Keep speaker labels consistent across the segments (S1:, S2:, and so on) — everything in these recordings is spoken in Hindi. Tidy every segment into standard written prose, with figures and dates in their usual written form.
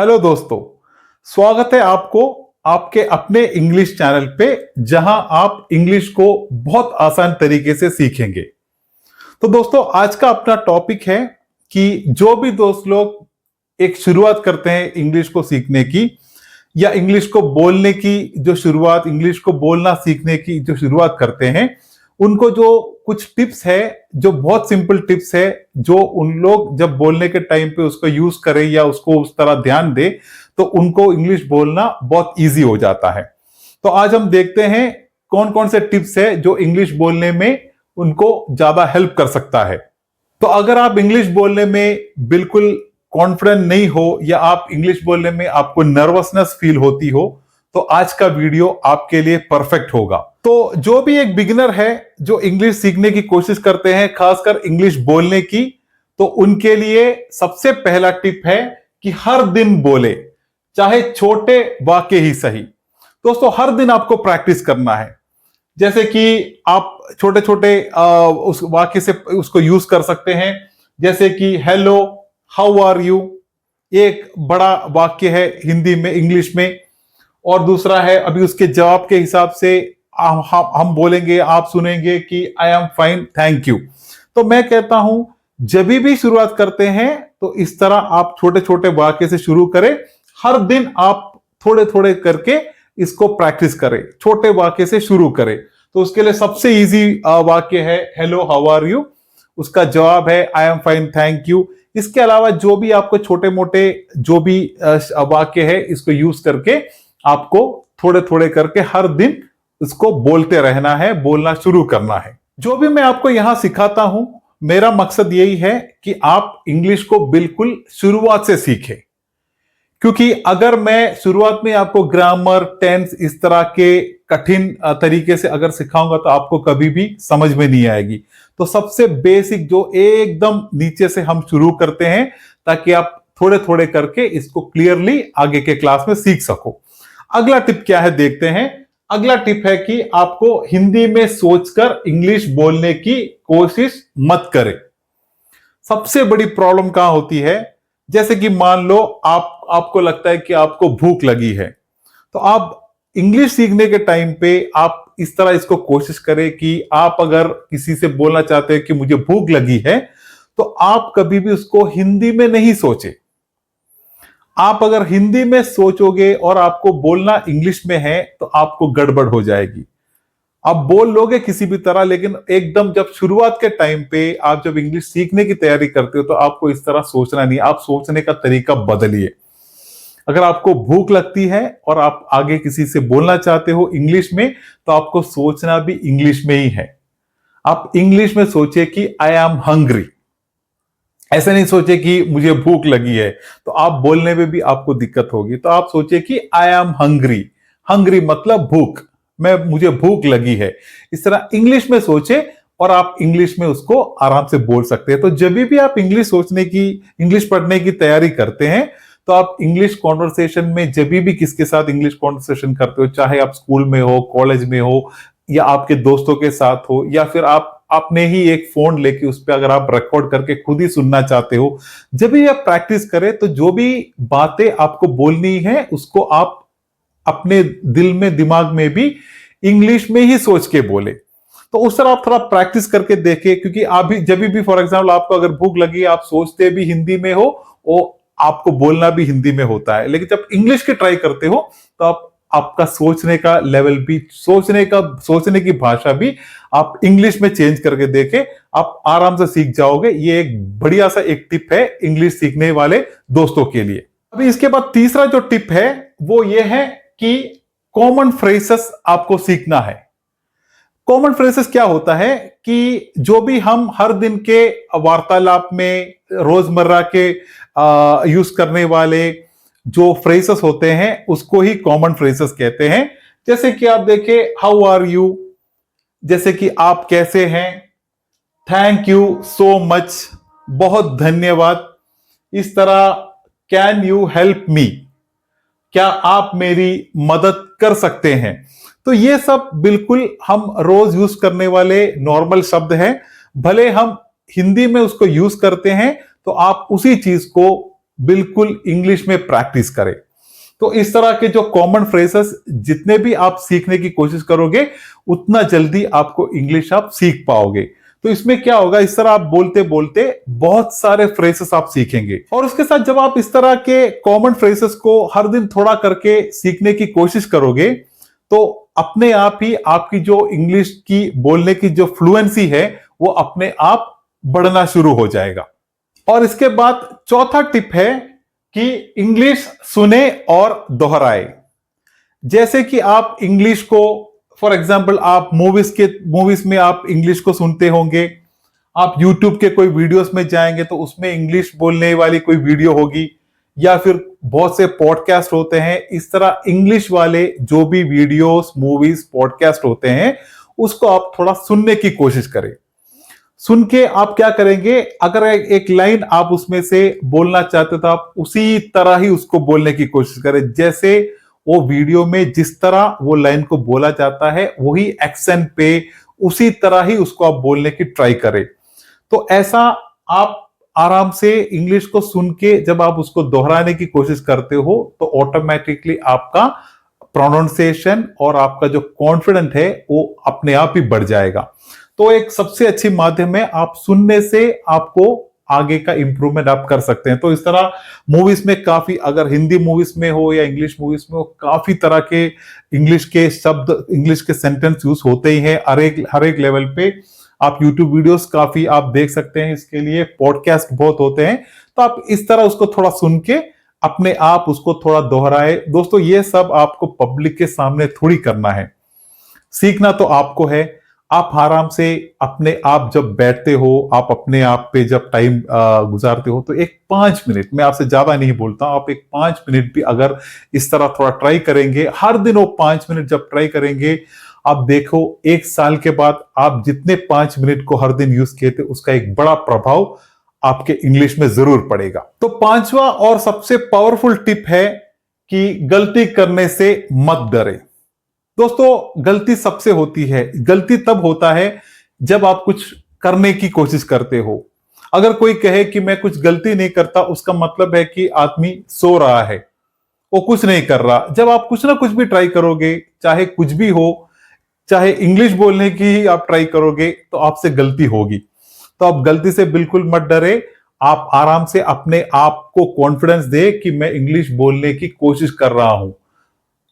S1: हेलो दोस्तों, स्वागत है आपको आपके अपने इंग्लिश चैनल पे, जहां आप इंग्लिश को बहुत आसान तरीके से सीखेंगे। तो दोस्तों, आज का अपना टॉपिक है कि जो भी दोस्त लोग एक शुरुआत करते हैं इंग्लिश को सीखने की या इंग्लिश को बोलने की जो शुरुआत, इंग्लिश को बोलना सीखने की जो शुरुआत करते हैं, उनको जो कुछ टिप्स है, जो बहुत सिंपल टिप्स है, जो उन लोग जब बोलने के टाइम पे उसको यूज करें या उसको उस तरह ध्यान दे तो उनको इंग्लिश बोलना बहुत इजी हो जाता है। तो आज हम देखते हैं कौन कौन से टिप्स है जो इंग्लिश बोलने में उनको ज्यादा हेल्प कर सकता है। तो अगर आप इंग्लिश बोलने में बिल्कुल कॉन्फिडेंट नहीं हो या आप इंग्लिश बोलने में आपको नर्वसनेस फील होती हो, तो आज का वीडियो आपके लिए परफेक्ट होगा। तो जो भी एक बिगिनर है जो इंग्लिश सीखने की कोशिश करते हैं, खासकर इंग्लिश बोलने की, तो उनके लिए सबसे पहला टिप है कि हर दिन बोले, चाहे छोटे वाक्य ही सही। दोस्तों, हर दिन आपको प्रैक्टिस करना है। जैसे कि आप छोटे छोटे उस वाक्य से उसको यूज कर सकते हैं, जैसे कि हेलो, हाउ आर यू, एक बड़ा वाक्य है हिंदी में, इंग्लिश में। और दूसरा है, अभी उसके जवाब के हिसाब से हम बोलेंगे, आप सुनेंगे कि I am fine, thank you. तो मैं कहता हूं, जब भी शुरुआत करते हैं तो इस तरह आप छोटे छोटे वाक्य से शुरू करें। हर दिन आप थोड़े थोड़े करके इसको प्रैक्टिस करें, छोटे वाक्य से शुरू करें। तो उसके लिए सबसे इजी वाक्य है हेलो, हाउ आर यू। उसका जवाब है I am fine, thank you. इसके अलावा जो भी आपको छोटे मोटे जो भी वाक्य है, इसको यूज करके आपको थोड़े थोड़े करके हर दिन इसको बोलते रहना है, बोलना शुरू करना है। जो भी मैं आपको यहां सिखाता हूं, मेरा मकसद यही है कि आप इंग्लिश को बिल्कुल शुरुआत से सीखें। क्योंकि अगर मैं शुरुआत में आपको ग्रामर, टेंस, इस तरह के कठिन तरीके से अगर सिखाऊंगा तो आपको कभी भी समझ में नहीं आएगी। तो सबसे बेसिक जो एकदम नीचे से हम शुरू करते हैं, ताकि आप थोड़े थोड़े करके इसको क्लियरली आगे के क्लास में सीख सको। अगला टिप क्या है, देखते हैं। अगला टिप है कि आपको हिंदी में सोचकर इंग्लिश बोलने की कोशिश मत करें। सबसे बड़ी प्रॉब्लम कहां होती है, जैसे कि मान लो आपको लगता है कि आपको भूख लगी है, तो आप इंग्लिश सीखने के टाइम पे आप इस तरह इसको कोशिश करें कि आप अगर किसी से बोलना चाहते हैं कि मुझे भूख लगी है, तो आप कभी भी उसको हिंदी में नहीं सोचे। आप अगर हिंदी में सोचोगे और आपको बोलना इंग्लिश में है तो आपको गड़बड़ हो जाएगी। आप बोल लोगे किसी भी तरह, लेकिन एकदम जब शुरुआत के टाइम पे आप जब इंग्लिश सीखने की तैयारी करते हो तो आपको इस तरह सोचना नहीं, आप सोचने का तरीका बदलिए। अगर आपको भूख लगती है और आप आगे किसी से बोलना चाहते हो इंग्लिश में, तो आपको सोचना भी इंग्लिश में ही है। आप इंग्लिश में सोचिए कि आई एम हंग्री। ऐसे नहीं सोचे कि मुझे भूख लगी है, तो आप बोलने में भी आपको दिक्कत होगी। तो आप सोचिए कि आई एम हंग्री। हंग्री मतलब भूख, मुझे भूख लगी है। इस तरह इंग्लिश में सोचे और आप इंग्लिश में उसको आराम से बोल सकते हैं। तो जब भी आप इंग्लिश पढ़ने की तैयारी करते हैं, तो आप इंग्लिश कॉन्वर्सेशन में जब भी किसके साथ इंग्लिश कॉन्वर्सेशन करते हो, चाहे आप स्कूल में हो, कॉलेज में हो, या आपके दोस्तों के साथ हो, या फिर आप अपने ही एक फोन लेके उस पर अगर आप रिकॉर्ड करके खुद ही सुनना चाहते हो, जब भी आप प्रैक्टिस करें तो जो भी बातें आपको बोलनी है उसको आप अपने दिल में, दिमाग में भी इंग्लिश में ही सोच के बोले। तो उस तरह आप थोड़ा प्रैक्टिस करके देखें। क्योंकि आप भी जब भी फॉर एग्जाम्पल आपको अगर भूख लगी, आप सोचते भी हिंदी में हो और आपको बोलना भी हिंदी में होता है, लेकिन जब इंग्लिश की ट्राई करते हो तो आपका सोचने का लेवल भी, सोचने की भाषा भी आप इंग्लिश में चेंज करके देखें, आप आराम से सीख जाओगे। ये एक बढ़िया सा एक टिप है इंग्लिश सीखने वाले दोस्तों के लिए। अभी इसके बाद तीसरा जो टिप है वो ये है कि कॉमन फ्रेसेस आपको सीखना है। कॉमन फ्रेसेस क्या होता है कि जो भी हम हर दिन के वार्तालाप में रोजमर्रा के यूज करने वाले जो फ्रेसेस होते हैं उसको ही कॉमन फ्रेसेस कहते हैं। जैसे कि आप देखें, हाउ आर यू, जैसे कि आप कैसे हैं, थैंक यू सो मच, बहुत धन्यवाद। इस तरह कैन यू हेल्प मी, क्या आप मेरी मदद कर सकते हैं। तो ये सब बिल्कुल हम रोज यूज करने वाले नॉर्मल शब्द हैं। भले हम हिंदी में उसको यूज करते हैं तो आप उसी चीज को बिल्कुल इंग्लिश में प्रैक्टिस करें। तो इस तरह के जो कॉमन फ्रेजेस जितने भी आप सीखने की कोशिश करोगे, उतना जल्दी आपको इंग्लिश आप सीख पाओगे। तो इसमें क्या होगा, इस तरह आप बोलते बोलते बहुत सारे फ्रेजेस आप सीखेंगे। और उसके साथ जब आप इस तरह के कॉमन फ्रेजेस को हर दिन थोड़ा करके सीखने की कोशिश करोगे, तो अपने आप ही आपकी जो इंग्लिश की बोलने की जो फ्लुएंसी है वो अपने आप बढ़ना शुरू हो जाएगा। और इसके बाद चौथा टिप है कि इंग्लिश सुने और दोहराए। जैसे कि आप इंग्लिश को, फॉर एग्जांपल आप मूवीज में आप इंग्लिश को सुनते होंगे, आप यूट्यूब के कोई वीडियोस में जाएंगे तो उसमें इंग्लिश बोलने वाली कोई वीडियो होगी, या फिर बहुत से पॉडकास्ट होते हैं। इस तरह इंग्लिश वाले जो भी वीडियोस, मूवीज, पॉडकास्ट होते हैं, उसको आप थोड़ा सुनने की कोशिश करें। सुन के आप क्या करेंगे, अगर एक लाइन आप उसमें से बोलना चाहते तो आप उसी तरह ही उसको बोलने की कोशिश करें, जैसे वो वीडियो में जिस तरह वो लाइन को बोला जाता है वही एक्सेंट पे उसी तरह ही उसको आप बोलने की ट्राई करें। तो ऐसा आप आराम से इंग्लिश को सुन के जब आप उसको दोहराने की कोशिश करते हो तो ऑटोमेटिकली आपका प्रोनाउंसिएशन और आपका जो कॉन्फिडेंट है वो अपने आप ही बढ़ जाएगा। तो एक सबसे अच्छी माध्यम है, आप सुनने से आपको आगे का इंप्रूवमेंट आप कर सकते हैं। तो इस तरह मूवीज में काफी, अगर हिंदी मूवीज में हो या इंग्लिश मूवीज में हो, काफी तरह के इंग्लिश के शब्द, इंग्लिश के सेंटेंस यूज होते ही हैं हर एक लेवल पे। आप यूट्यूब वीडियोस काफी आप देख सकते हैं, इसके लिए पॉडकास्ट बहुत होते हैं। तो आप इस तरह उसको थोड़ा सुन के अपने आप उसको थोड़ा दोहराए। दोस्तों, ये सब आपको पब्लिक के सामने थोड़ी करना है, सीखना तो आपको है। आप आराम से अपने आप जब बैठते हो, आप अपने आप पे जब टाइम गुजारते हो, तो एक 5 मिनट, मैं आपसे ज्यादा नहीं बोलता, आप एक 5 मिनट भी अगर इस तरह थोड़ा ट्राई करेंगे, हर दिन वो 5 मिनट जब ट्राई करेंगे, आप देखो 1 साल के बाद आप जितने 5 मिनट को हर दिन यूज किए थे, उसका एक बड़ा प्रभाव आपके इंग्लिश में जरूर पड़ेगा। तो पांचवा और सबसे पावरफुल टिप है कि गलती करने से मत डरे। दोस्तों, गलती सबसे होती है। गलती तब होता है जब आप कुछ करने की कोशिश करते हो। अगर कोई कहे कि मैं कुछ गलती नहीं करता, उसका मतलब है कि आदमी सो रहा है, वो कुछ नहीं कर रहा। जब आप कुछ ना कुछ भी ट्राई करोगे, चाहे कुछ भी हो, चाहे इंग्लिश बोलने की ही आप ट्राई करोगे, तो आपसे गलती होगी। तो आप गलती से बिल्कुल मत डरे। आप आराम से अपने आप को कॉन्फिडेंस दे कि मैं इंग्लिश बोलने की कोशिश कर रहा हूं।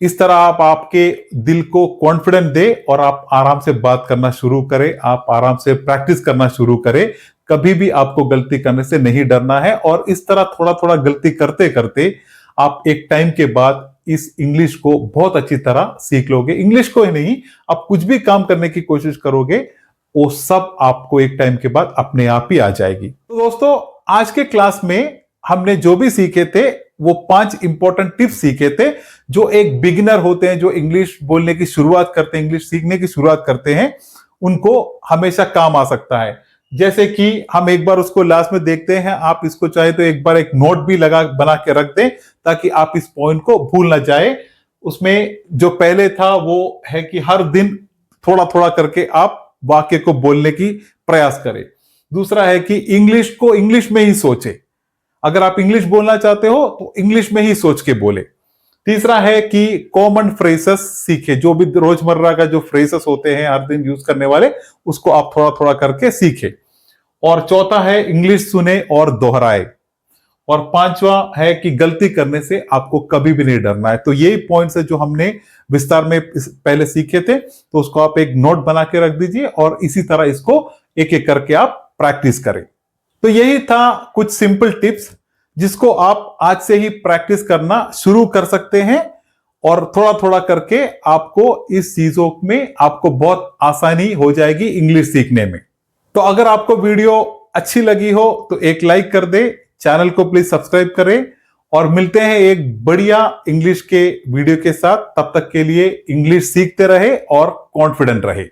S1: इस तरह आप आपके दिल को कॉन्फिडेंट दे और आप आराम से बात करना शुरू करें, आप आराम से प्रैक्टिस करना शुरू करें। कभी भी आपको गलती करने से नहीं डरना है। और इस तरह थोड़ा थोड़ा गलती करते करते आप एक टाइम के बाद इस इंग्लिश को बहुत अच्छी तरह सीख लोगे। इंग्लिश को ही नहीं, आप कुछ भी काम करने की कोशिश करोगे, वो सब आपको एक टाइम के बाद अपने आप ही आ जाएगी। तो दोस्तों, आज के क्लास में हमने जो भी सीखे थे वो 5 इंपॉर्टेंट टिप्स सीखे थे, जो एक बिगिनर होते हैं, जो इंग्लिश बोलने की शुरुआत करते हैं, इंग्लिश सीखने की शुरुआत करते हैं, उनको हमेशा काम आ सकता है। जैसे कि हम एक बार उसको लास्ट में देखते हैं। आप इसको चाहे तो एक बार एक नोट भी बना के रख दें, ताकि आप इस पॉइंट को भूल ना जाए। उसमें जो पहले था वो है कि हर दिन थोड़ा थोड़ा करके आप वाक्य को बोलने की प्रयास करें। दूसरा है कि इंग्लिश को इंग्लिश में ही सोचे। अगर आप इंग्लिश बोलना चाहते हो तो इंग्लिश में ही सोच के बोले। तीसरा है कि कॉमन फ्रेजेस सीखे, जो भी रोजमर्रा का जो फ्रेजेस होते हैं हर दिन यूज करने वाले, उसको आप थोड़ा थोड़ा करके सीखे। और चौथा है इंग्लिश सुने और दोहराए। और पांचवा है कि गलती करने से आपको कभी भी नहीं डरना है। तो यही पॉइंट्स है जो हमने विस्तार में पहले सीखे थे। तो उसको आप एक नोट बना के रख दीजिए और इसी तरह इसको एक एक करके आप प्रैक्टिस करें। तो यही था कुछ सिंपल टिप्स, जिसको आप आज से ही प्रैक्टिस करना शुरू कर सकते हैं। और थोड़ा थोड़ा करके आपको इस चीजों में आपको बहुत आसानी हो जाएगी इंग्लिश सीखने में। तो अगर आपको वीडियो अच्छी लगी हो तो एक लाइक कर दे, चैनल को प्लीज सब्सक्राइब करें, और मिलते हैं एक बढ़िया इंग्लिश के वीडियो के साथ। तब तक के लिए इंग्लिश सीखते रहे और कॉन्फिडेंट रहे।